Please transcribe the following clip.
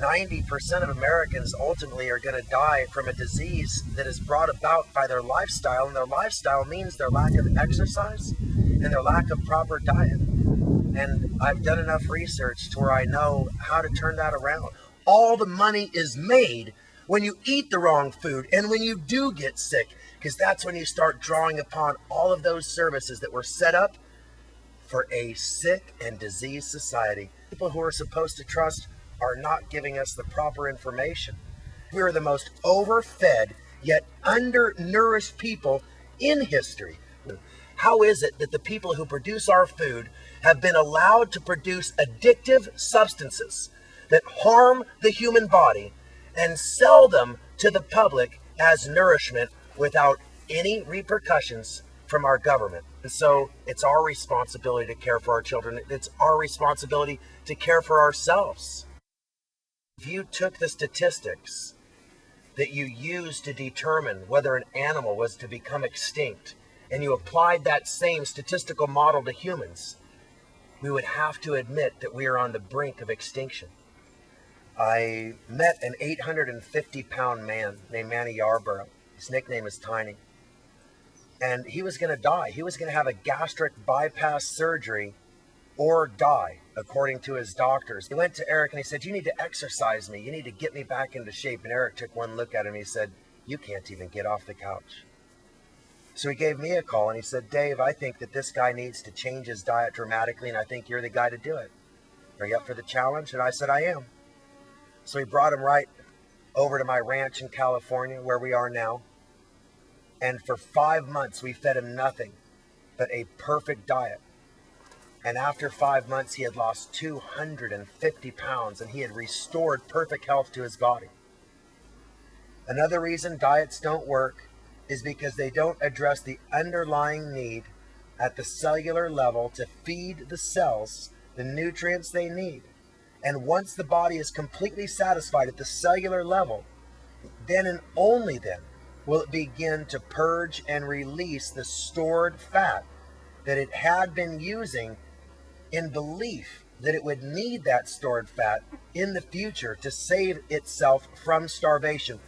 90% of Americans ultimately are going to die from a disease that is brought about by their lifestyle, and their lifestyle means their lack of exercise and their lack of proper diet. And I've done enough research to where I know how to turn that around. All the money is made when you eat the wrong food and when you do get sick, because that's when you start drawing upon all of those services that were set up for a sick and diseased society. People who are supposed to trust are not giving us the proper information. We are the most overfed yet undernourished people in history. How is it that the people who produce our food have been allowed to produce addictive substances that harm the human body and sell them to the public as nourishment without any repercussions from our government? And so it's our responsibility to care for our children. It's our responsibility to care for ourselves. If you took the statistics that you used to determine whether an animal was to become extinct, and you applied that same statistical model to humans, we would have to admit that we are on the brink of extinction. I met an 850-pound man named Manny Yarborough. His nickname is Tiny. And he was going to die. He was going to have a gastric bypass surgery or die, according to his doctors. He went to Eric and he said, "You need to exercise me. You need to get me back into shape." And Eric took one look at him and he said, "You can't even get off the couch." So he gave me a call and he said, "Dave, I think that this guy needs to change his diet dramatically, and I think you're the guy to do it. Are you up for the challenge?" And I said, "I am." So he brought him right over to my ranch in California, where we are now. And for 5 months, we fed him nothing but a perfect diet. And after 5 months, he had lost 250 pounds and he had restored perfect health to his body. Another reason diets don't work is because they don't address the underlying need at the cellular level to feed the cells the nutrients they need. And once the body is completely satisfied at the cellular level, then and only then will it begin to purge and release the stored fat that it had been using in belief that it would need that stored fat in the future to save itself from starvation.